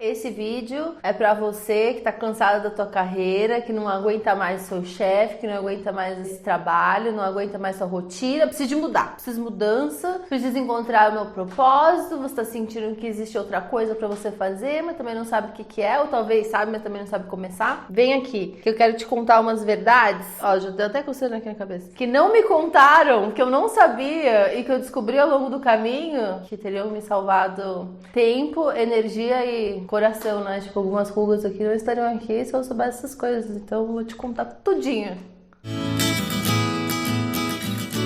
Esse vídeo é pra você que tá cansado da tua carreira, que não aguenta mais seu chefe, que não aguenta mais esse trabalho, não aguenta mais sua rotina, precisa de mudar, precisa de mudança, precisa encontrar o meu propósito, você tá sentindo que existe outra coisa pra você fazer, mas também não sabe o que é, ou talvez sabe, mas também não sabe começar. Vem aqui, que eu quero te contar umas verdades, ó, já deu até coceira aqui na cabeça, que não me contaram, que eu não sabia e que eu descobri ao longo do caminho, que teriam me salvado tempo, energia e coração, né? Tipo, algumas rugas aqui não estariam aqui se eu soubesse essas coisas. Então eu vou te contar tudinho.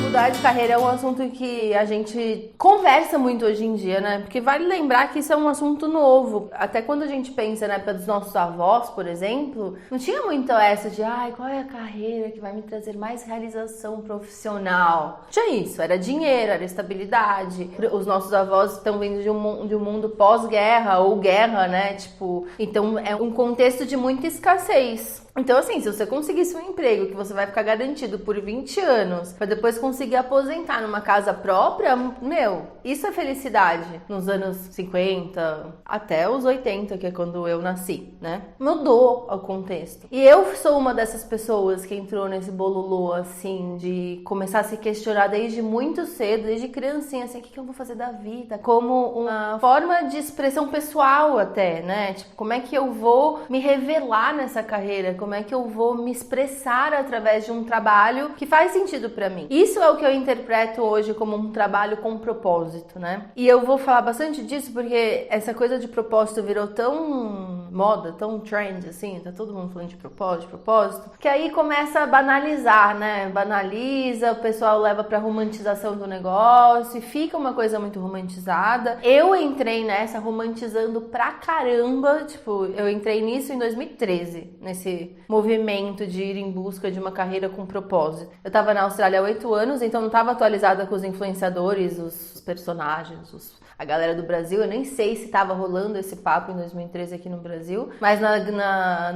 Mudar de carreira é um assunto que a gente conversa muito hoje em dia, né? Porque vale lembrar que isso é um assunto novo. Até quando a gente pensa na época dos nossos avós, por exemplo, não tinha muito essa de qual é a carreira que vai me trazer mais realização profissional? Não tinha isso, era dinheiro, era estabilidade. Os nossos avós estão vindo de um mundo pós-guerra ou guerra, né? Tipo, então é um contexto de muita escassez. Então, assim, se você conseguisse um emprego que você vai ficar garantido por 20 anos, pra depois conseguir aposentar numa casa própria, meu, isso é felicidade. Nos anos 50 até os 80, que é quando eu nasci, né? Mudou o contexto. E eu sou uma dessas pessoas que entrou nesse bololô, assim, de começar a se questionar desde muito cedo, desde criancinha, assim, o que eu vou fazer da vida? Como uma forma de expressão pessoal até, né? Tipo, como é que eu vou me revelar nessa carreira? Como é que eu vou me expressar através de um trabalho que faz sentido pra mim? Isso é o que eu interpreto hoje como um trabalho com propósito, né? E eu vou falar bastante disso porque essa coisa de propósito virou tão moda, tão trend, assim, tá todo mundo falando de propósito, que aí começa a banalizar, né? Banaliza, o pessoal leva pra romantização do negócio e fica uma coisa muito romantizada. Eu entrei nessa romantizando pra caramba, tipo, eu entrei nisso em 2013, nesse movimento de ir em busca de uma carreira com propósito. Eu tava na Austrália há 8 anos, então não tava atualizada com os influenciadores, os personagens, a galera do Brasil. Eu nem sei se tava rolando esse papo em 2013 aqui no Brasil, mas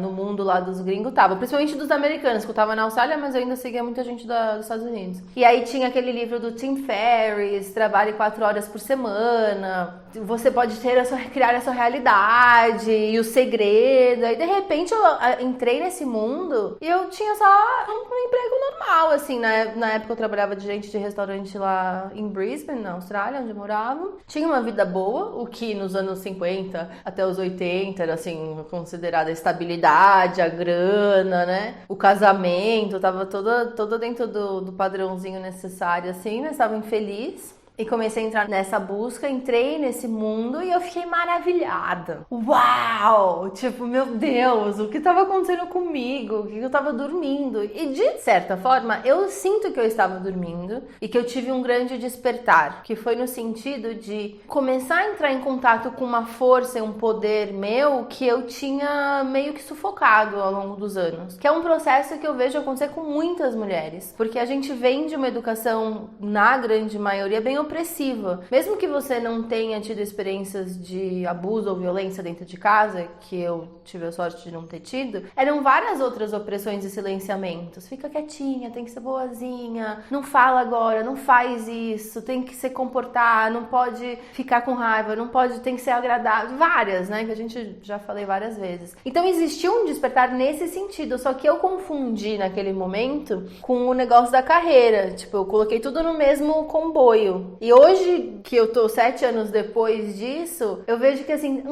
no mundo lá dos gringos tava, principalmente dos americanos, que eu tava na Austrália, mas eu ainda seguia muita gente dos Estados Unidos. E aí tinha aquele livro do Tim Ferriss, Trabalhe 4 horas por semana, você pode criar a sua realidade, e o segredo. Aí de repente eu entrei nesse mundo e eu tinha só um emprego normal, assim, na época eu trabalhava de gerente de restaurante lá em Brisbane, na Austrália, onde eu morava. Tinha uma vida boa, o que nos anos 50 até os 80 era, assim, considerada a estabilidade, a grana, né? O casamento, tava toda dentro do padrãozinho necessário, assim, né? Estava infeliz. E comecei a entrar nessa busca, entrei nesse mundo e eu fiquei maravilhada. Uau! Tipo, meu Deus, o que estava acontecendo comigo? O que eu estava dormindo? E de certa forma, eu sinto que eu estava dormindo e que eu tive um grande despertar, que foi no sentido de começar a entrar em contato com uma força e um poder meu que eu tinha meio que sufocado ao longo dos anos. Que é um processo que eu vejo acontecer com muitas mulheres, porque a gente vem de uma educação, na grande maioria, bem opressiva. Mesmo que você não tenha tido experiências de abuso ou violência dentro de casa, que eu tive a sorte de não ter tido, eram várias outras opressões e silenciamentos. Fica quietinha, tem que ser boazinha, não fala agora, não faz isso, tem que se comportar, não pode ficar com raiva, tem que ser agradável. Várias, né? Que a gente já falei várias vezes. Então existiu um despertar nesse sentido, só que eu confundi naquele momento com o negócio da carreira. Tipo, eu coloquei tudo no mesmo comboio. E hoje, que eu tô 7 anos depois disso, eu vejo que assim,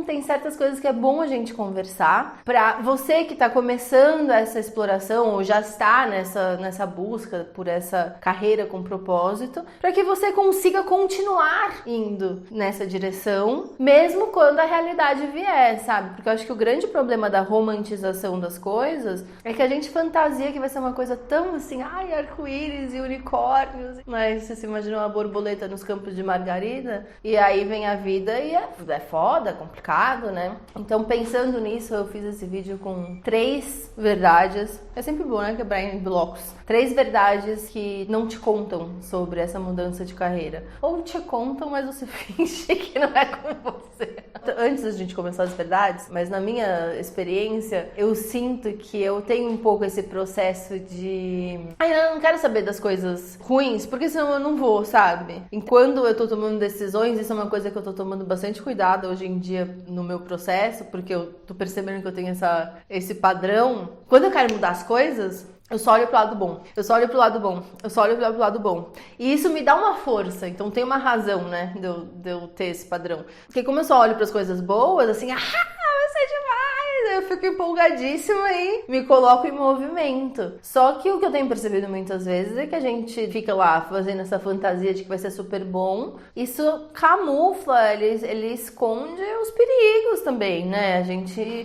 tem certas coisas que é bom a gente conversar. Pra você que tá começando essa exploração, ou já está nessa busca por essa carreira com propósito, pra que você consiga continuar indo nessa direção, mesmo quando a realidade vier, sabe? Porque eu acho que o grande problema da romantização das coisas é que a gente fantasia que vai ser uma coisa tão assim, arco-íris e unicórnios, mas você se imagina uma borboleta nos campos de margarida, e aí vem a vida e é foda, é complicado, né? Então, pensando nisso, eu fiz esse vídeo com 3 verdades. É sempre bom, né? Quebrar em blocos. 3 verdades que não te contam sobre essa mudança de carreira. Ou te contam, mas você finge que não é com você. Antes da gente começar as verdades, mas na minha experiência, eu sinto que eu tenho um pouco esse processo de... eu não quero saber das coisas ruins, porque senão eu não vou, sabe? sabe? E quando eu tô tomando decisões, isso é uma coisa que eu tô tomando bastante cuidado hoje em dia no meu processo, porque eu tô percebendo que eu tenho esse padrão. Quando eu quero mudar as coisas, eu só olho pro lado bom, eu só olho pro lado bom, eu só olho pro lado bom. E isso me dá uma força, então tem uma razão, né, de eu ter esse padrão. Porque como eu só olho pras coisas boas, assim, vai ser demais, eu fico empolgadíssima e me coloco em movimento. Só que o que eu tenho percebido muitas vezes é que a gente fica lá fazendo essa fantasia de que vai ser super bom. Isso camufla, ele esconde os perigos também, né?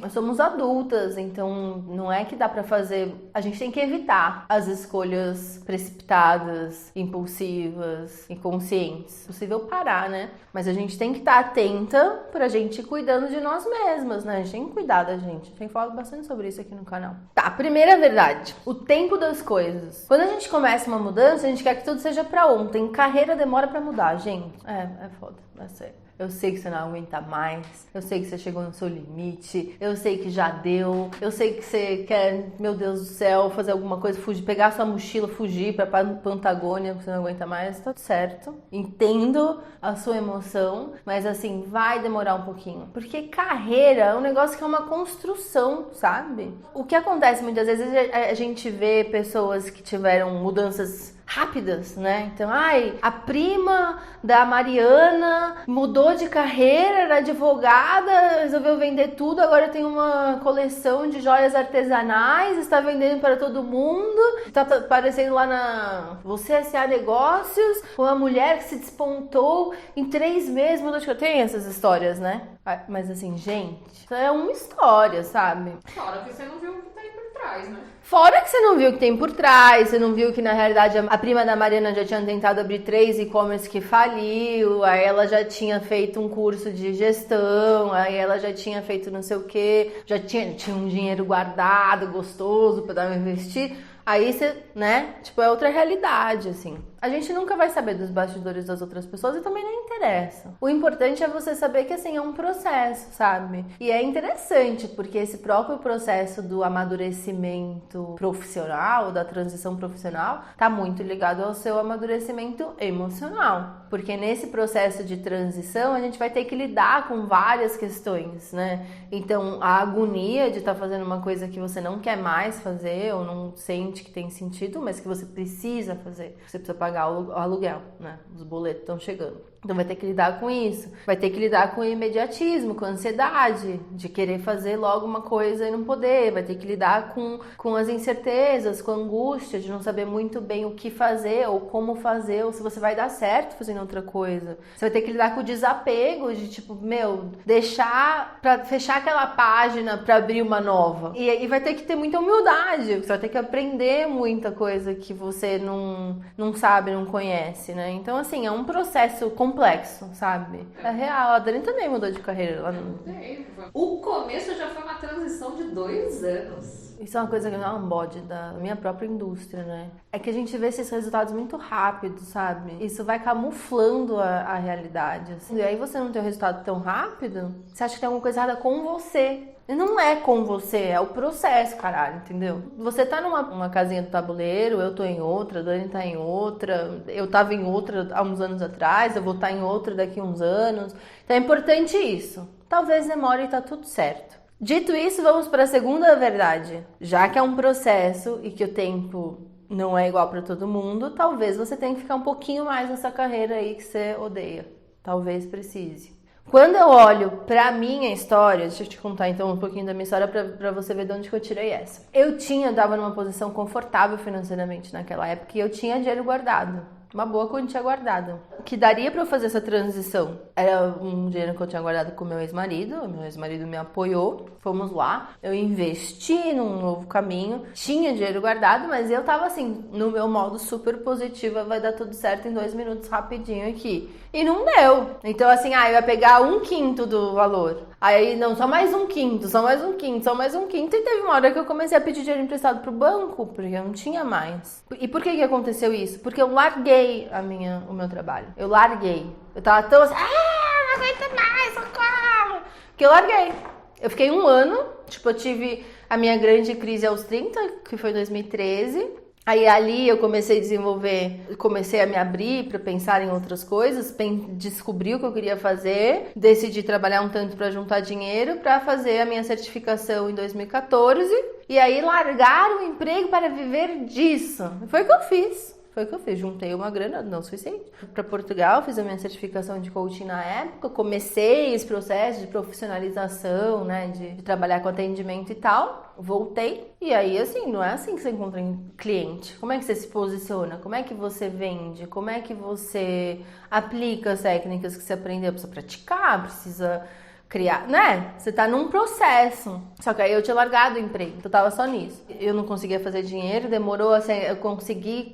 Nós somos adultas, então não é que dá pra fazer... A gente tem que evitar as escolhas precipitadas, impulsivas, inconscientes. É possível parar, né? Mas a gente tem que estar atenta pra gente ir cuidando de nós mesmas, né? A gente tem que cuidar da gente. A gente tem falado bastante sobre isso aqui no canal. Tá, primeira verdade. O tempo das coisas. Quando a gente começa uma mudança, a gente quer que tudo seja pra ontem. Carreira demora pra mudar, gente. É foda. É sério. Eu sei que você não aguenta mais, eu sei que você chegou no seu limite, eu sei que já deu, eu sei que você quer, meu Deus do céu, fazer alguma coisa, fugir, pegar sua mochila, fugir pra Patagônia, porque você não aguenta mais, tá tudo certo. Entendo a sua emoção, mas assim, vai demorar um pouquinho. Porque carreira é um negócio que é uma construção, sabe? O que acontece muitas vezes é a gente vê pessoas que tiveram mudanças rápidas, né? Então, a prima da Mariana mudou de carreira, era advogada, resolveu vender tudo, agora tem uma coleção de joias artesanais, está vendendo para todo mundo, tá aparecendo lá na Você S.A. Negócios, uma mulher que se despontou em 3 meses, mudou de carreira. Tem essas histórias, né? Mas assim, gente, isso é uma história, sabe? Fora que você não viu o que tá aí por trás, né? Fora que você não viu o que tem por trás, você não viu que na realidade a prima da Mariana já tinha tentado abrir 3 e-commerce que faliu, aí ela já tinha feito um curso de gestão, aí ela já tinha feito não sei o que, já tinha um dinheiro guardado, gostoso pra dar uma investir. Aí você, né, é outra realidade, assim. A gente nunca vai saber dos bastidores das outras pessoas e também não interessa. O importante é você saber que, assim, é um processo, sabe? E é interessante, porque esse próprio processo do amadurecimento profissional, da transição profissional, tá muito ligado ao seu amadurecimento emocional. Porque nesse processo de transição, a gente vai ter que lidar com várias questões, né? Então, a agonia de estar fazendo uma coisa que você não quer mais fazer ou não sente que tem sentido, mas que você precisa fazer. Você precisa pagar o aluguel, né? Os boletos estão chegando. Então vai ter que lidar com isso. Vai ter que lidar com o imediatismo, com a ansiedade de querer fazer logo uma coisa e não poder. Vai ter que lidar com as incertezas, com a angústia de não saber muito bem o que fazer ou como fazer, ou se você vai dar certo fazendo outra coisa. Você vai ter que lidar com o desapego de deixar pra fechar aquela página pra abrir uma nova. E vai ter que ter muita humildade. Você vai ter que aprender muita coisa que você não sabe, não conhece, né? Então, assim, é um processo complexo, sabe? É real. A Dani também mudou de carreira lá no... O começo já foi uma transição de 2 anos. Isso é uma coisa que não é um bode da minha própria indústria, né? É que a gente vê esses resultados muito rápido, sabe? Isso vai camuflando a realidade, assim. E aí você não tem o resultado tão rápido, você acha que tem alguma coisa errada com você. E não é com você, é o processo, caralho, entendeu? Você tá numa casinha do tabuleiro, eu tô em outra, a Dani tá em outra, eu tava em outra há uns anos atrás, eu vou estar em outra daqui a uns anos. Então é importante isso. Talvez demore e tá tudo certo. Dito isso, vamos para a segunda verdade. Já que é um processo e que o tempo não é igual para todo mundo, talvez você tenha que ficar um pouquinho mais nessa carreira aí que você odeia. Talvez precise. Quando eu olho pra minha história, deixa eu te contar então um pouquinho da minha história pra você ver de onde que eu tirei essa. Eu tava numa posição confortável financeiramente naquela época e eu tinha dinheiro guardado. Uma boa quantia guardada. O que daria pra eu fazer essa transição? Era um dinheiro que eu tinha guardado com meu ex-marido. O meu ex-marido me apoiou. Fomos lá. Eu investi num novo caminho. Tinha dinheiro guardado, mas eu tava assim, no meu modo super positiva. Vai dar tudo certo em 2 minutos rapidinho aqui. E não deu. Então assim, eu ia pegar 1/5 do valor. Aí, não, só mais 1/5, só mais 1/5, só mais 1/5. E teve uma hora que eu comecei a pedir dinheiro emprestado pro banco, porque eu não tinha mais. E por que aconteceu isso? Porque eu larguei o meu trabalho. Eu larguei. Eu tava tão assim, não aguento mais, socorro! Que eu larguei. Eu fiquei 1 ano, eu tive a minha grande crise aos 30, que foi em 2013. Aí ali eu comecei a desenvolver, comecei a me abrir para pensar em outras coisas, descobri o que eu queria fazer, decidi trabalhar um tanto para juntar dinheiro para fazer a minha certificação em 2014 e aí largar o emprego para viver disso. Foi o que eu fiz. Juntei uma grana não suficiente. Fui para Portugal, fiz a minha certificação de coaching na época, comecei esse processo de profissionalização, né, de trabalhar com atendimento e tal. Voltei e aí, assim, não é assim que você encontra cliente. Como é que você se posiciona? Como é que você vende? Como é que você aplica as técnicas que você aprendeu? Precisa praticar, precisa criar, né? Você tá num processo. Só que aí eu tinha largado o emprego, então eu tava só nisso. Eu não conseguia fazer dinheiro, demorou assim, eu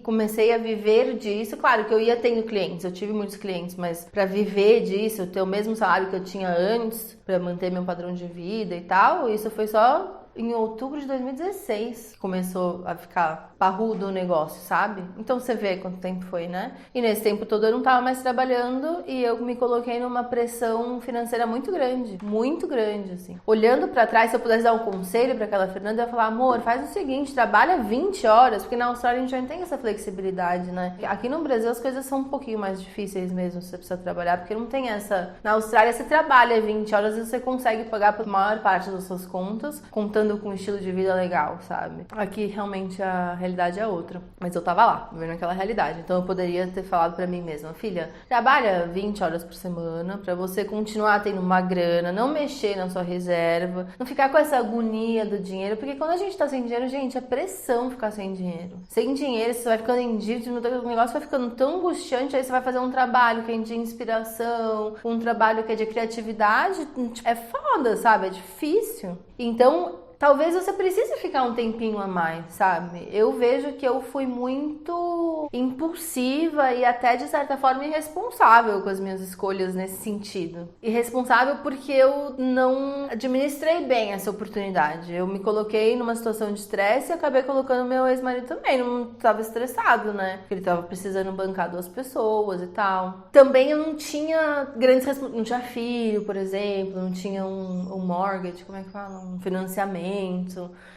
comecei a viver disso. Claro que eu ia tendo clientes, eu tive muitos clientes, mas pra viver disso, ter o mesmo salário que eu tinha antes, pra manter meu padrão de vida e tal, isso foi só em outubro de 2016 começou a ficar parrudo o negócio, sabe? Então você vê quanto tempo foi, né? E nesse tempo todo eu não tava mais trabalhando e eu me coloquei numa pressão financeira muito grande, assim. Olhando pra trás, se eu pudesse dar um conselho pra aquela Fernanda, eu ia falar, amor, faz o seguinte, trabalha 20 horas, porque na Austrália a gente não tem essa flexibilidade, né? Aqui no Brasil as coisas são um pouquinho mais difíceis mesmo, se você precisa trabalhar, porque não tem essa... Na Austrália você trabalha 20 horas e você consegue pagar a maior parte das suas contas, contando com um estilo de vida legal, sabe? Aqui realmente a realidade é outra. Mas eu tava lá, vivendo aquela realidade. Então eu poderia ter falado pra mim mesma, filha, trabalha 20 horas por semana pra você continuar tendo uma grana, não mexer na sua reserva, não ficar com essa agonia do dinheiro, porque quando a gente tá sem dinheiro, gente, é pressão ficar sem dinheiro. Sem dinheiro, você vai ficando em dívida, o negócio vai ficando tão angustiante, aí você vai fazer um trabalho que é de inspiração, um trabalho que é de criatividade, é foda, sabe? É difícil. Então, talvez você precise ficar um tempinho a mais, sabe? Eu vejo que eu fui muito impulsiva e até, de certa forma, irresponsável com as minhas escolhas nesse sentido. Irresponsável porque eu não administrei bem essa oportunidade. Eu me coloquei numa situação de estresse e acabei colocando meu ex-marido também. Não estava estressado, né? Porque ele estava precisando bancar 2 pessoas e tal. Também eu não tinha grandes responsabilidades. Não tinha filho, por exemplo. Não tinha um mortgage, como é que fala? Um financiamento.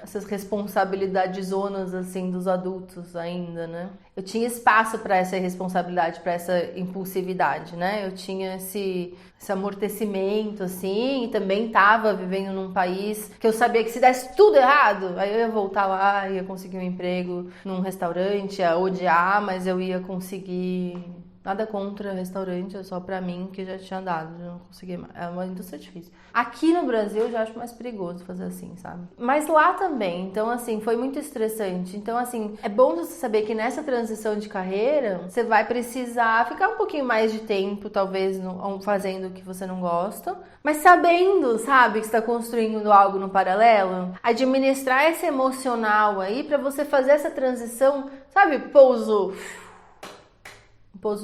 Essas responsabilidades zonas assim dos adultos ainda, né? Eu tinha espaço para essa irresponsabilidade, para essa impulsividade, né? Eu tinha esse amortecimento assim, e também estava vivendo num país que eu sabia que se desse tudo errado, aí eu ia voltar lá, ia conseguir um emprego num restaurante, ia odiar, mas eu ia conseguir. Nada contra restaurante, é só pra mim que já tinha dado, já não consegui mais. É uma indústria difícil. Aqui no Brasil eu já acho mais perigoso fazer assim, sabe? Mas lá também, então assim, foi muito estressante. Então assim, é bom você saber que nessa transição de carreira, você vai precisar ficar um pouquinho mais de tempo, talvez, fazendo o que você não gosta, mas sabendo, sabe, que você tá construindo algo no paralelo. Administrar esse emocional aí pra você fazer essa transição, sabe, pouso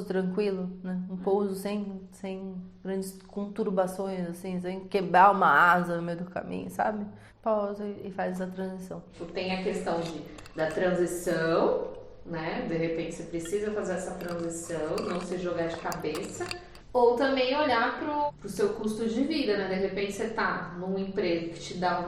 tranquilo, né? Um pouso sem grandes conturbações, assim, sem quebrar uma asa no meio do caminho, sabe? Pausa e faz essa transição. Tem a questão da transição, né? De repente você precisa fazer essa transição, não se jogar de cabeça. Ou também olhar pro seu custo de vida, né? De repente você tá num emprego que te dá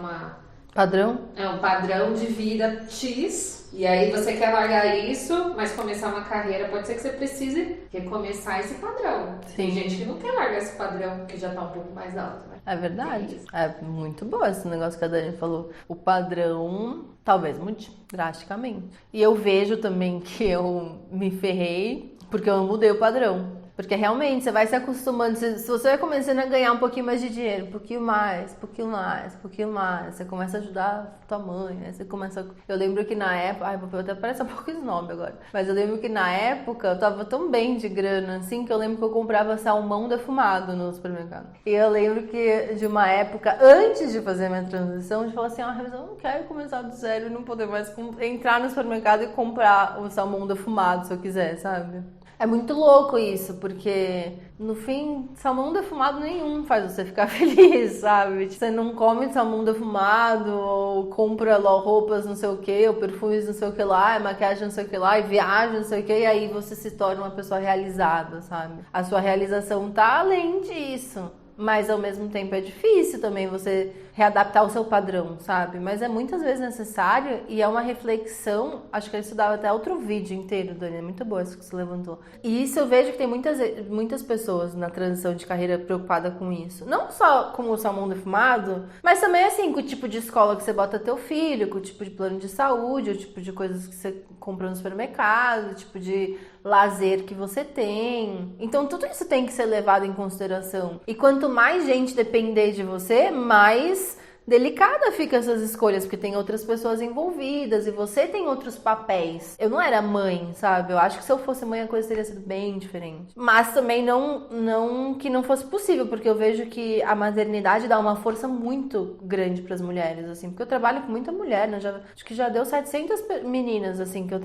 padrão? Um padrão de vida X, e aí você quer largar isso, mas começar uma carreira, pode ser que você precise recomeçar esse padrão. Sim. Tem gente que não quer largar esse padrão, que já tá um pouco mais alto, né? É verdade. É muito bom esse negócio que a Dani falou. O padrão talvez mude drasticamente. E eu vejo também que eu me ferrei porque eu mudei o padrão. Porque realmente você vai se acostumando, se você vai começando a ganhar um pouquinho mais de dinheiro, um pouquinho mais, você começa a ajudar a tua mãe, né? Você começa... Eu lembro que na época, até parece um pouco snob agora, mas eu lembro que na época eu tava tão bem de grana, assim, que eu lembro que eu comprava salmão defumado no supermercado. E eu lembro que de uma época, antes de fazer a minha transição, eu falei assim, mas eu não quero começar do zero e não poder mais entrar no supermercado e comprar o salmão defumado se eu quiser, sabe? É muito louco isso, porque no fim, salmão defumado nenhum faz você ficar feliz, sabe? Você não come salmão defumado, ou compra lá roupas não sei o que, ou perfumes não sei o que lá, maquiagem não sei o que lá, e viagem não sei o que, e aí você se torna uma pessoa realizada, sabe? A sua realização tá além disso. Mas ao mesmo tempo é difícil também você readaptar o seu padrão, sabe? Mas é muitas vezes necessário e é uma reflexão, acho que eu estudava até outro vídeo inteiro, Dani, é muito boa isso que você levantou. E isso eu vejo que tem muitas pessoas na transição de carreira preocupada com isso. Não só com o salmão defumado, mas também assim, com o tipo de escola que você bota teu filho, com o tipo de plano de saúde, o tipo de coisas que você compra no supermercado, o tipo de lazer que você tem. Então tudo isso tem que ser levado em consideração. E quanto mais gente depender de você, mais delicada fica essas escolhas, porque tem outras pessoas envolvidas e você tem outros papéis. Eu não era mãe, sabe? Eu acho que se eu fosse mãe a coisa teria sido bem diferente. Mas também não que não fosse possível, porque eu vejo que a maternidade dá uma força muito grande para as mulheres, assim, porque eu trabalho com muita mulher, né? Acho que já deu 700 meninas, assim, que eu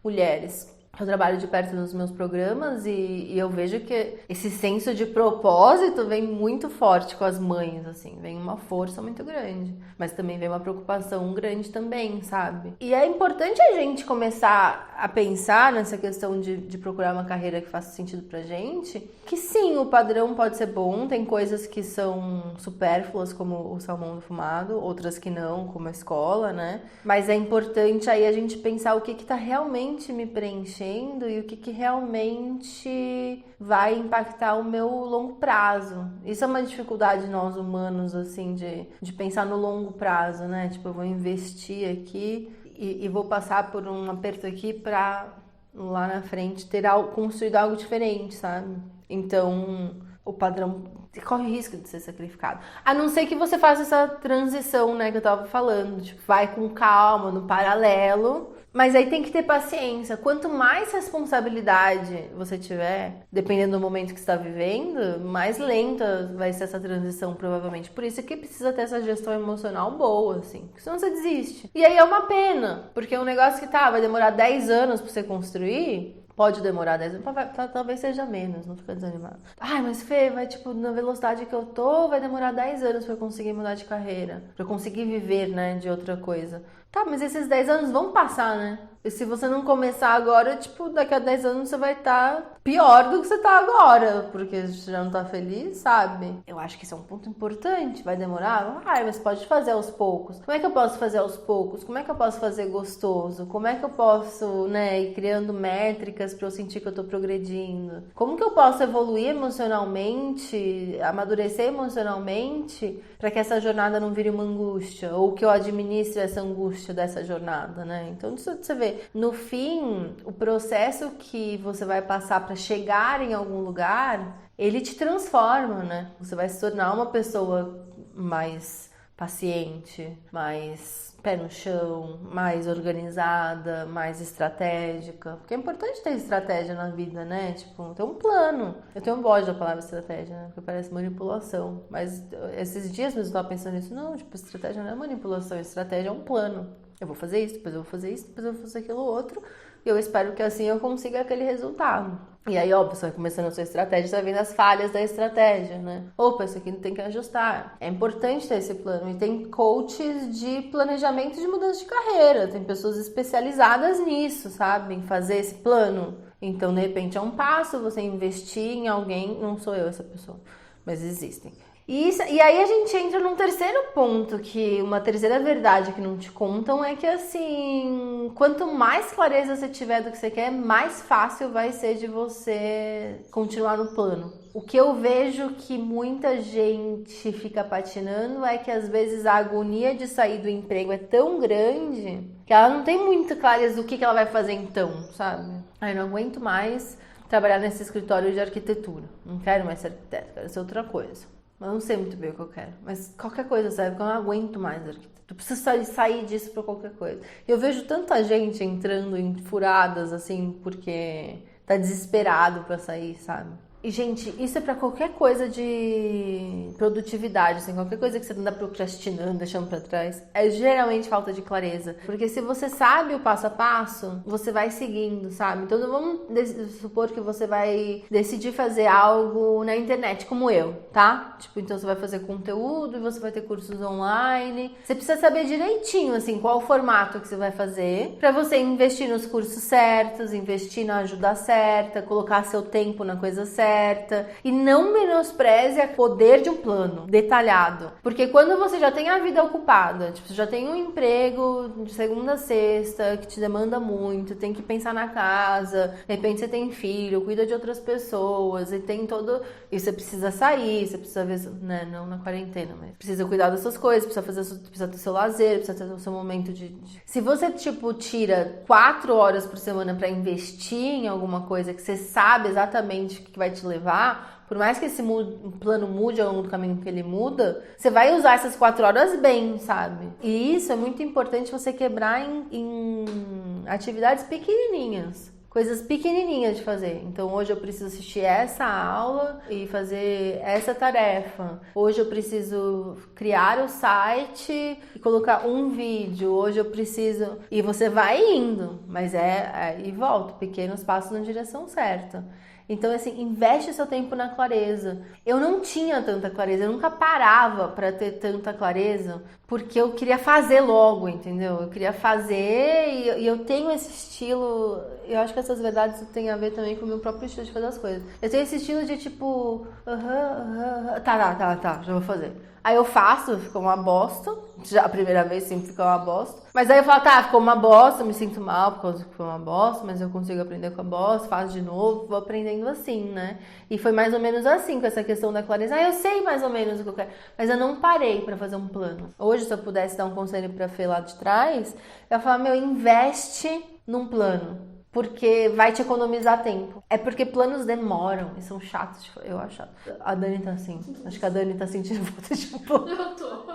mulheres. Eu trabalho de perto nos meus programas e eu vejo que esse senso de propósito vem muito forte com as mães, assim, vem uma força muito grande, mas também vem uma preocupação grande também, sabe? E é importante a gente começar a pensar nessa questão de procurar uma carreira que faça sentido pra gente, que sim, o padrão pode ser bom, tem coisas que são supérfluas, como o salmão defumado, outras que não, como a escola, né? Mas é importante aí a gente pensar o que tá realmente me preenchendo e o que realmente vai impactar o meu longo prazo. Isso é uma dificuldade de nós humanos, assim, de pensar no longo prazo, né? Tipo, eu vou investir aqui e vou passar por um aperto aqui pra lá na frente ter construído algo diferente, sabe? Então, o padrão corre o risco de ser sacrificado. A não ser que você faça essa transição, né, que eu tava falando. Tipo, vai com calma, no paralelo. Mas aí tem que ter paciência. Quanto mais responsabilidade você tiver, dependendo do momento que você está vivendo, mais lenta vai ser essa transição, provavelmente. Por isso que precisa ter essa gestão emocional boa, assim. Porque senão você desiste. E aí é uma pena, porque é um negócio que vai demorar 10 anos para você construir. Pode demorar 10 anos, talvez seja menos, não fica desanimado. Ai, mas Fê, vai tipo, na velocidade que eu tô, vai demorar 10 anos pra eu conseguir mudar de carreira. Pra eu conseguir viver, né, de outra coisa. Tá, mas esses 10 anos vão passar, né? E se você não começar agora, tipo, daqui a 10 anos você vai estar pior do que você tá agora, porque você já não tá feliz, sabe? Eu acho que isso é um ponto importante. Vai demorar? Ai, mas pode fazer aos poucos. Como é que eu posso fazer aos poucos? Como é que eu posso fazer gostoso? Como é que eu posso, né, ir criando métricas pra eu sentir que eu tô progredindo? Como que eu posso evoluir emocionalmente, amadurecer emocionalmente, pra que essa jornada não vire uma angústia? Ou que eu administre essa angústia dessa jornada, né? Então, isso você vê. No fim, o processo que você vai passar para chegar em algum lugar, ele te transforma, né? Você vai se tornar uma pessoa mais paciente, mais pé no chão, mais organizada, mais estratégica. Porque é importante ter estratégia na vida, né? Tipo, ter um plano. Eu tenho um bode da palavra estratégia, né? Porque parece manipulação. Mas esses dias mesmo eu tava pensando nisso. Não, tipo, estratégia não é manipulação. Estratégia é um plano. Eu vou fazer isso, depois eu vou fazer isso, depois eu vou fazer aquilo outro. E eu espero que assim eu consiga aquele resultado. E aí, óbvio, você vai começando a sua estratégia, você vai vendo as falhas da estratégia, né? Opa, isso aqui tem que ajustar. É importante ter esse plano. E tem coaches de planejamento de mudança de carreira. Tem pessoas especializadas nisso, sabe? Em fazer esse plano. Então, de repente, é um passo você investir em alguém. Não sou eu essa pessoa, mas existem. E aí a gente entra num terceiro ponto, que uma terceira verdade que não te contam é que, assim, quanto mais clareza você tiver do que você quer, mais fácil vai ser de você continuar no plano. O que eu vejo que muita gente fica patinando é que, às vezes, a agonia de sair do emprego é tão grande que ela não tem muita clareza do que ela vai fazer então, sabe? Aí não aguento mais trabalhar nesse escritório de arquitetura. Não quero mais ser arquiteta, quero ser outra coisa. Mas eu não sei muito bem o que eu quero. Mas qualquer coisa serve, porque eu não aguento mais arquitetura. Eu preciso sair disso pra qualquer coisa. E eu vejo tanta gente entrando em furadas, assim, porque tá desesperado pra sair, sabe? E, gente, isso é pra qualquer coisa de produtividade, assim, qualquer coisa que você anda procrastinando, deixando pra trás, é geralmente falta de clareza. Porque se você sabe o passo a passo, você vai seguindo, sabe? Então, vamos supor que você vai decidir fazer algo na internet, como eu, tá? Tipo, então você vai fazer conteúdo e você vai ter cursos online. Você precisa saber direitinho, assim, qual o formato que você vai fazer, pra você investir nos cursos certos, investir na ajuda certa, colocar seu tempo na coisa certa. certa. E não menospreze o poder de um plano detalhado. Porque quando você já tem a vida ocupada, tipo, você já tem um emprego de segunda a sexta que te demanda muito, tem que pensar na casa, de repente você tem filho, cuida de outras pessoas, e tem todo... E você precisa sair, você precisa ver, né, não na quarentena, mas precisa cuidar das suas coisas, precisa ter seu lazer, precisa ter o seu momento de... Se você, tipo, tira 4 horas por semana pra investir em alguma coisa que você sabe exatamente o que vai te levar, por mais que esse plano mude ao longo do caminho que ele muda, você vai usar essas 4 horas bem, sabe? E isso é muito importante você quebrar em atividades pequenininhas. Coisas pequenininhas de fazer. Então, hoje eu preciso assistir essa aula e fazer essa tarefa. Hoje eu preciso criar o site e colocar um vídeo. Hoje eu preciso... E você vai indo, mas e volta. Pequenos passos na direção certa. Então, assim, investe seu tempo na clareza. Eu não tinha tanta clareza, eu nunca parava para ter tanta clareza, porque eu queria fazer logo, entendeu? Eu queria fazer e eu tenho esse estilo... Eu acho que essas verdades têm a ver também com o meu próprio estilo de fazer as coisas. Eu tenho esse estilo de tipo... Tá, já vou fazer. Aí eu faço, ficou uma bosta. Já a primeira vez sempre ficou uma bosta. Mas aí eu falo, tá, ficou uma bosta, me sinto mal por causa que ficou uma bosta, mas eu consigo aprender com a bosta, faço de novo, vou aprendendo assim, né? E foi mais ou menos assim com essa questão da clareza. Eu sei mais ou menos o que eu quero, mas eu não parei pra fazer um plano. Hoje, se eu pudesse dar um conselho pra Fê lá de trás, eu ia falar, investe num plano. Porque vai te economizar tempo. É porque planos demoram e são chatos, eu acho chato. A Dani tá assim. Acho que a Dani tá sentindo falta de um plano. Eu tô.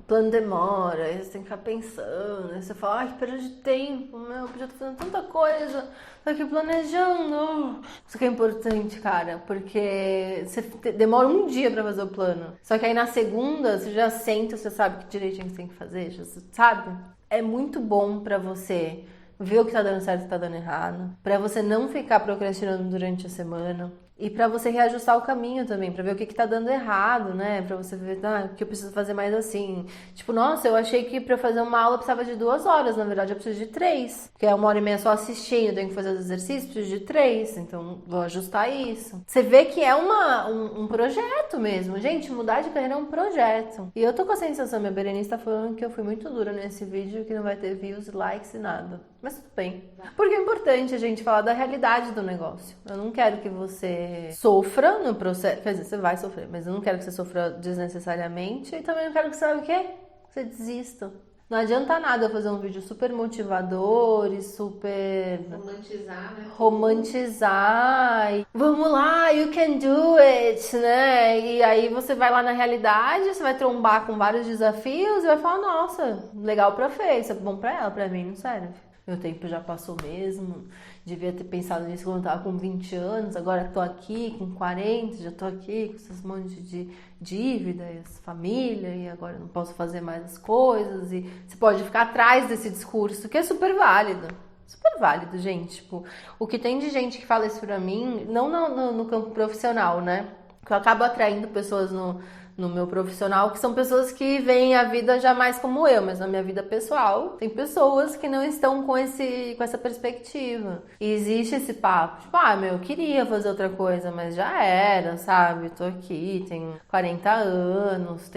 Plano demora, aí você tem que ficar pensando. Aí você fala, ai, que perda de tempo, eu podia estar fazendo tanta coisa. Tô aqui planejando. Isso que é importante, cara, porque você demora um dia pra fazer o plano. Só que aí na segunda, você já senta, você sabe que direitinho você tem que fazer, já sabe? É muito bom pra você ver o que tá dando certo e o que tá dando errado, pra você não ficar procrastinando durante a semana e pra você reajustar o caminho também, pra ver o que tá dando errado, né? Pra você ver, o que eu preciso fazer mais assim. Tipo, nossa, eu achei que pra eu fazer uma aula eu precisava de 2 horas, na verdade eu preciso de 3. Porque é 1h30 só assistindo, eu tenho que fazer os exercícios, preciso de 3, então vou ajustar isso. Você vê que é um projeto mesmo. Gente, mudar de carreira é um projeto. E eu tô com a sensação, minha Berenice tá falando que eu fui muito dura nesse vídeo, que não vai ter views, likes e nada. Mas tudo bem. Porque é importante a gente falar da realidade do negócio. Eu não quero que você sofra no processo. Quer dizer, você vai sofrer, mas eu não quero que você sofra desnecessariamente. E também não quero que você, sabe o quê? Você desista. Não adianta nada eu fazer um vídeo super motivador e super... Romantizar, né? Romantizar. E, vamos lá, you can do it, né? E aí você vai lá na realidade, você vai trombar com vários desafios e vai falar, nossa, legal pra Fê, isso é bom pra ela, pra mim não serve. Meu tempo já passou mesmo, devia ter pensado nisso quando eu tava com 20 anos, agora tô aqui com 40, já tô aqui com esses montes de dívidas, família, e agora não posso fazer mais as coisas, e você pode ficar atrás desse discurso, que é super válido. Super válido, gente. Tipo, o que tem de gente que fala isso pra mim, não no campo profissional, né? Que eu acabo atraindo pessoas no meu profissional, que são pessoas que veem a vida já mais como eu, mas na minha vida pessoal tem pessoas que não estão com essa perspectiva. E existe esse papo, tipo, eu queria fazer outra coisa, mas já era, sabe? Tô aqui, tenho 40 anos,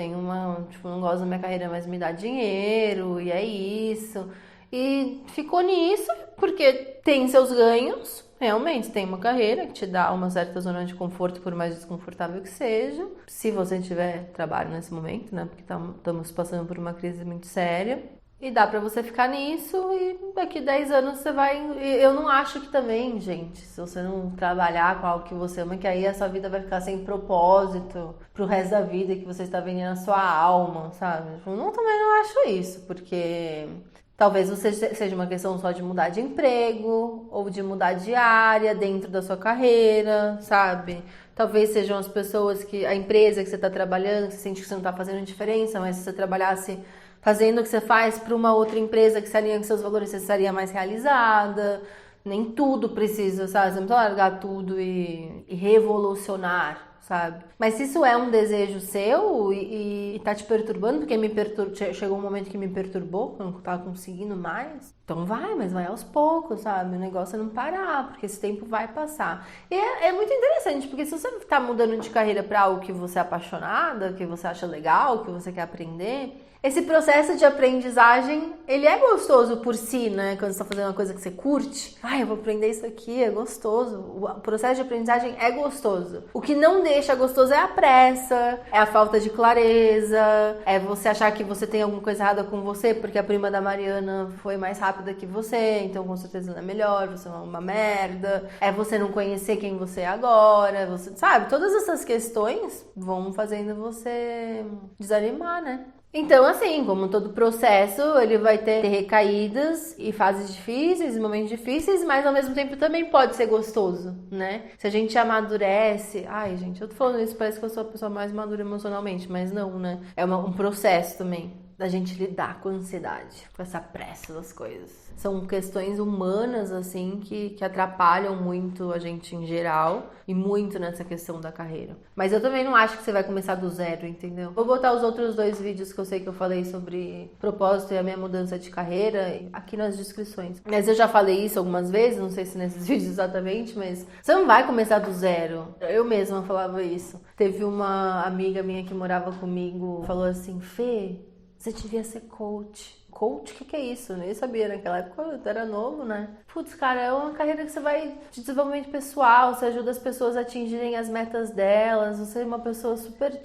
não gosto da minha carreira, mas me dá dinheiro, e é isso. E ficou nisso, porque tem seus ganhos. Realmente, tem uma carreira que te dá uma certa zona de conforto, por mais desconfortável que seja. Se você tiver trabalho nesse momento, né? Porque estamos passando por uma crise muito séria. E dá pra você ficar nisso e daqui 10 anos você vai... Eu não acho que também, gente, se você não trabalhar com algo que você ama, que aí a sua vida vai ficar sem propósito pro resto da vida, que você está vendendo a sua alma, sabe? Eu também não acho isso, porque... Talvez você seja uma questão só de mudar de emprego ou de mudar de área dentro da sua carreira, sabe? Talvez sejam as pessoas a empresa que você está trabalhando, que você sente que você não está fazendo diferença, mas se você trabalhasse fazendo o que você faz para uma outra empresa que se alinha com seus valores, você estaria mais realizada. Nem tudo precisa, sabe? Você não precisa largar tudo e revolucionar, sabe? Mas se isso é um desejo seu e tá te perturbando, porque chegou um momento que me perturbou, que eu não tava conseguindo mais, Então vai, mas vai aos poucos, sabe? O negócio é não parar, porque esse tempo vai passar. E é muito interessante, porque se você tá mudando de carreira pra algo que você é apaixonada, que você acha legal, que você quer aprender, esse processo de aprendizagem, ele é gostoso por si, né? Quando você tá fazendo uma coisa que você curte. Eu vou aprender isso aqui, é gostoso. O processo de aprendizagem é gostoso. O que não deixa gostoso é a pressa, é a falta de clareza, é você achar que você tem alguma coisa errada com você porque a prima da Mariana foi mais rápida que você, então com certeza não é melhor, você é uma merda. É você não conhecer quem você é agora, você sabe? Todas essas questões vão fazendo você desanimar, né? Então, assim, como todo processo, ele vai ter recaídas e fases difíceis, momentos difíceis, mas ao mesmo tempo também pode ser gostoso, né? Se a gente amadurece... Ai, gente, eu tô falando isso, parece que eu sou a pessoa mais madura emocionalmente, mas não, né? É um processo também da gente lidar com a ansiedade, com essa pressa das coisas. São questões humanas, assim, que atrapalham muito a gente em geral e muito nessa questão da carreira. Mas eu também não acho que você vai começar do zero, entendeu? Vou botar os outros 2 vídeos que eu sei que eu falei sobre propósito e a minha mudança de carreira aqui nas descrições. Mas eu já falei isso algumas vezes, não sei se nesses vídeos exatamente, mas você não vai começar do zero. Eu mesma falava isso. Teve uma amiga minha que morava comigo, falou assim, Fê, você devia ser coach. Coach, o que é isso? Eu nem sabia naquela época, eu era novo, né? Putz, cara, é uma carreira que você vai de desenvolvimento pessoal, você ajuda as pessoas a atingirem as metas delas, você é uma pessoa super,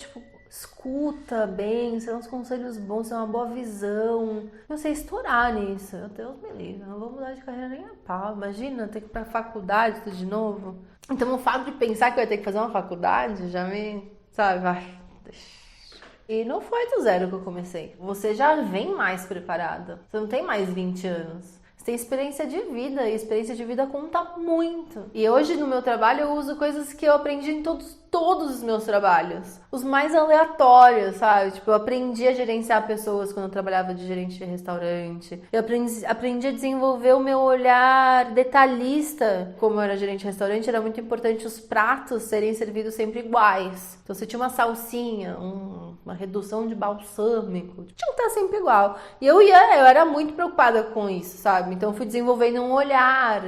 escuta bem, você dá uns conselhos bons, você tem uma boa visão. Eu sei estourar nisso, meu Deus me livre, eu não vou mudar de carreira nem a pau. Imagina, ter que ir pra faculdade tudo de novo. Então o fato de pensar que eu ia ter que fazer uma faculdade já me, sabe, vai, deixa. E não foi do zero que eu comecei. Você já vem mais preparada. Você não tem mais 20 anos. Você tem experiência de vida. E experiência de vida conta muito. E hoje no meu trabalho eu uso coisas que eu aprendi em todos os meus trabalhos. Os mais aleatórios, sabe? Eu aprendi a gerenciar pessoas quando eu trabalhava de gerente de restaurante. Eu aprendi a desenvolver o meu olhar detalhista. Como eu era gerente de restaurante, era muito importante os pratos serem servidos sempre iguais. Então, se tinha uma salsinha, uma redução de balsâmico, tinha que estar sempre igual. E eu era muito preocupada com isso, sabe? Então, eu fui desenvolvendo um olhar.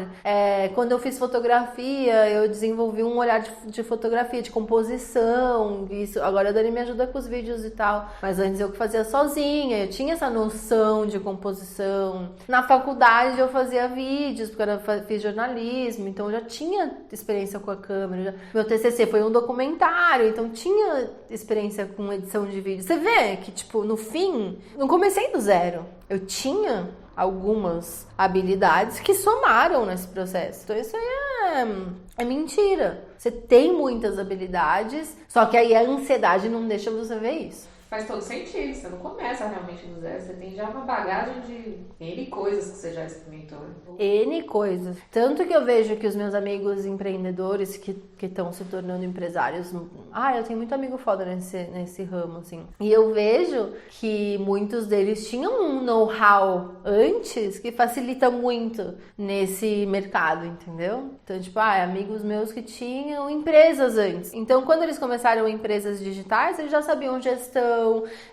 Quando eu fiz fotografia, eu desenvolvi um olhar de fotografia, de composição. Isso. Agora a Dani me ajuda com os vídeos e tal. Mas antes eu que fazia sozinha, eu tinha essa noção de composição. Na faculdade eu fazia vídeos, porque eu fiz jornalismo, então eu já tinha experiência com a câmera. Meu TCC foi um documentário, então tinha experiência com edição de vídeo. Você vê que, no fim, não comecei do zero. Eu tinha algumas habilidades que somaram nesse processo. Então isso aí é mentira. Você tem muitas habilidades, só que aí a ansiedade não deixa você ver isso. Faz todo sentido, você não começa realmente do zero, você tem já uma bagagem de N coisas que você já experimentou. N coisas. Tanto que eu vejo que os meus amigos empreendedores que estão se tornando empresários... eu tenho muito amigo foda nesse ramo, assim. E eu vejo que muitos deles tinham um know-how antes que facilita muito nesse mercado, entendeu? Então, amigos meus que tinham empresas antes. Então, quando eles começaram empresas digitais, eles já sabiam gestão,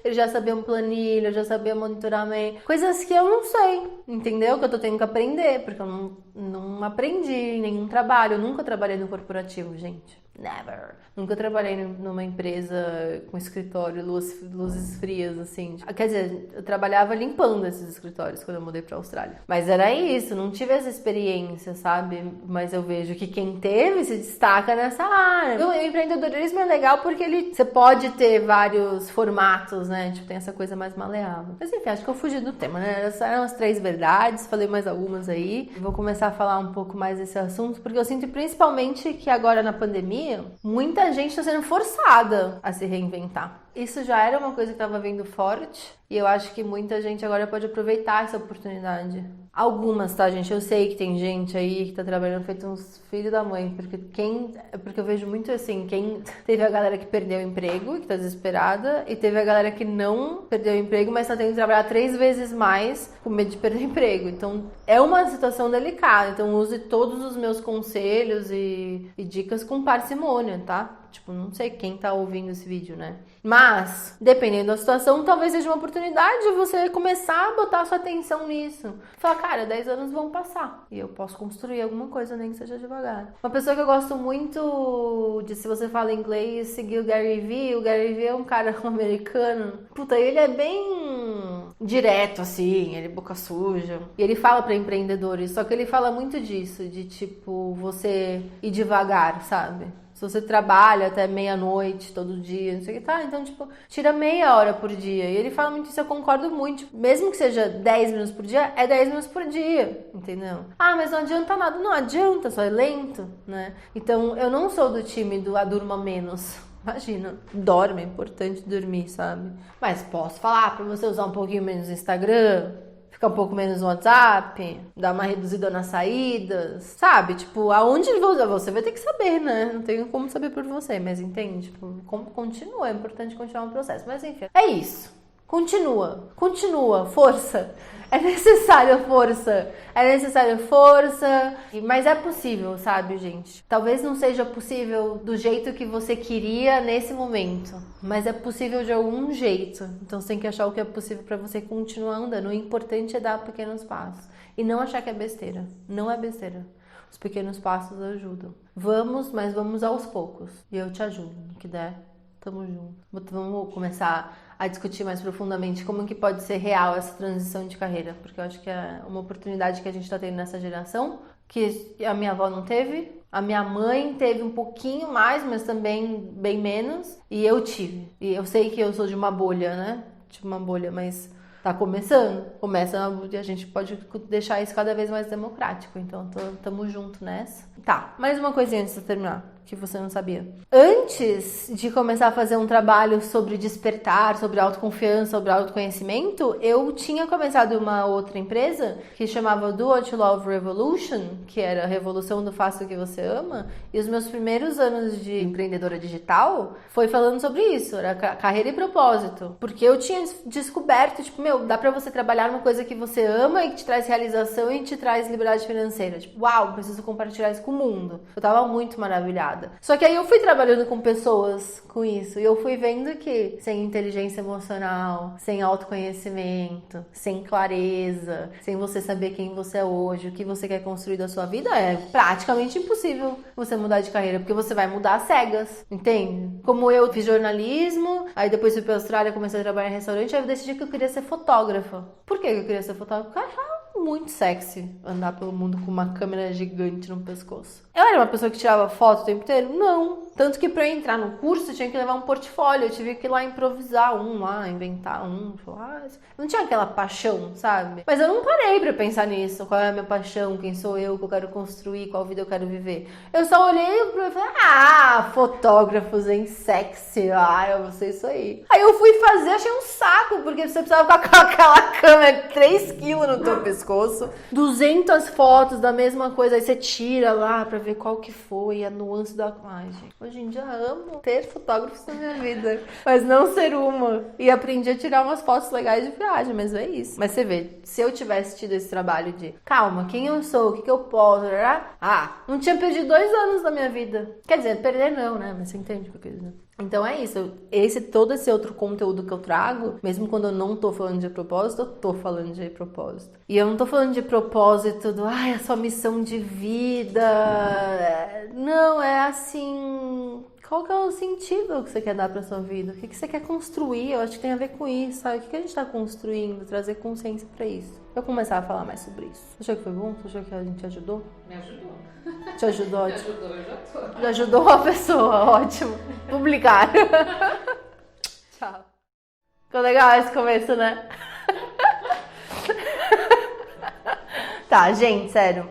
eles já sabiam planilha, já sabiam monitoramento, coisas que eu não sei, entendeu? Que eu tô tendo que aprender, porque eu não aprendi em nenhum trabalho, eu nunca trabalhei no corporativo, gente. Never. Nunca trabalhei numa empresa com escritório, luzes frias, assim. Quer dizer, eu trabalhava limpando esses escritórios quando eu mudei pra Austrália. Mas era isso, não tive essa experiência, sabe? Mas eu vejo que quem teve se destaca nessa área. O empreendedorismo é legal porque você pode ter vários formatos, né? Tem essa coisa mais maleável. Mas enfim, acho que eu fugi do tema, né? Essas eram as 3 verdades, falei mais algumas aí. Vou começar a falar um pouco mais desse assunto, porque eu sinto principalmente que agora na pandemia, muita gente está sendo forçada a se reinventar. Isso já era uma coisa que estava vindo forte e eu acho que muita gente agora pode aproveitar essa oportunidade. Algumas, tá, gente? Eu sei que tem gente aí que tá trabalhando feito uns filhos da mãe, porque eu vejo muito assim, teve a galera que perdeu o emprego, que tá desesperada, e teve a galera que não perdeu o emprego, mas tá tendo que trabalhar 3 vezes mais com medo de perder o emprego. Então, é uma situação delicada. Então, use todos os meus conselhos e dicas com parcimônia, tá? Tipo, não sei quem tá ouvindo esse vídeo, né? Mas, dependendo da situação, talvez seja uma oportunidade de você começar a botar sua atenção nisso. Falar, cara, 10 anos vão passar e eu posso construir alguma coisa, nem que seja devagar. Uma pessoa que eu gosto muito de, se você fala inglês, seguir o Gary Vee. O Gary Vee é um cara americano. Puta, ele é bem direto, assim, ele é boca suja. E ele fala pra empreendedores, só que ele fala muito disso, de tipo, você ir devagar, sabe? Se você trabalha até meia-noite todo dia, não sei o que, tá, então, tipo, tira meia hora por dia. E ele fala muito isso, eu concordo muito. Tipo, mesmo que seja 10 minutos por dia, é 10 minutos por dia, entendeu? Ah, mas não adianta nada. Não adianta, só é lento, né? Então, eu não sou do time do durma menos. Imagina, dorme, é importante dormir, sabe? Mas posso falar pra você usar um pouquinho menos o Instagram, ficar um pouco menos no WhatsApp, dar uma reduzida nas saídas, sabe? Tipo, aonde você vai ter que saber, né? Não tenho como saber por você, mas entende? Tipo, continua, é importante continuar o processo. Mas enfim, é isso. Continua, força. É necessária força, mas é possível, sabe, gente? Talvez não seja possível do jeito que você queria nesse momento, mas é possível de algum jeito. Então você tem que achar o que é possível pra você continuar andando. O importante é dar pequenos passos e não achar que é besteira. Não é besteira. Os pequenos passos ajudam. Mas vamos aos poucos. E eu te ajudo, no que der. Tamo junto. Vamos começar a discutir mais profundamente como que pode ser real essa transição de carreira, porque eu acho que é uma oportunidade que a gente tá tendo nessa geração, que a minha avó não teve, a minha mãe teve um pouquinho mais, mas também bem menos, e eu tive. E eu sei que eu sou de uma bolha, né? Tipo uma bolha, mas tá começando. E a gente pode deixar isso cada vez mais democrático, então tamo junto nessa. Tá, mais uma coisinha antes de terminar, que você não sabia. Antes de começar a fazer um trabalho sobre despertar, sobre autoconfiança, sobre autoconhecimento, eu tinha começado uma outra empresa que chamava Do What You Love Revolution, que era a revolução do faça o que você ama, e os meus primeiros anos de empreendedora digital foi falando sobre isso, era carreira e propósito, porque eu tinha descoberto, tipo, dá pra você trabalhar numa coisa que você ama e que te traz realização e te traz liberdade financeira, tipo, uau, preciso compartilhar isso com o mundo. Eu tava muito maravilhada. Só que aí eu fui trabalhando com pessoas com isso e eu fui vendo que sem inteligência emocional, sem autoconhecimento, sem clareza, sem você saber quem você é hoje, o que você quer construir da sua vida, é praticamente impossível você mudar de carreira, porque você vai mudar às cegas, entende? Como eu fiz jornalismo, aí depois fui pra Austrália, comecei a trabalhar em restaurante, aí eu decidi que eu queria ser fotógrafa. Por que eu queria ser fotógrafa? Porque eu achava muito sexy andar pelo mundo com uma câmera gigante no pescoço. Eu era uma pessoa que tirava foto o tempo inteiro? Não. Tanto que pra eu entrar no curso eu tinha que levar um portfólio, eu tive que ir lá improvisar inventar não tinha aquela paixão, sabe? Mas eu não parei pra pensar nisso, qual é a minha paixão, quem sou eu, o que eu quero construir, qual vida eu quero viver. Eu só olhei e falei, fotógrafos em sexy, eu vou ser isso aí. Aí eu fui fazer, achei um saco, porque você precisava ficar com aquela câmera 3 quilos no teu pescoço, 200 fotos da mesma coisa, aí você tira lá pra ver qual que foi a nuance da... Ai, gente, hoje em dia amo ter fotógrafos na minha vida, mas não ser uma. E aprendi a tirar umas fotos legais de viagem, mas é isso. Mas você vê, se eu tivesse tido esse trabalho de calma, quem eu sou, o que eu posso, não tinha perdido 2 anos da minha vida. Quer dizer, perder não, né? Mas você entende o que eu quis dizer. Então é isso, todo esse outro conteúdo que eu trago, mesmo quando eu não tô falando de propósito, eu tô falando de propósito. E eu não tô falando de propósito a sua missão de vida. Não, é assim, qual que é o sentido que você quer dar pra sua vida? O que você quer construir? Eu acho que tem a ver com isso, sabe? O que a gente tá construindo? Trazer consciência pra isso. Eu começar a falar mais sobre isso. Você achou que foi bom? Você achou que a gente ajudou? Me ajudou. Te ajudou? Me ajudou, eu já tô. Já ajudou uma pessoa, ótimo. Publicar. Tchau. Ficou legal esse começo, né? Tá, gente, sério.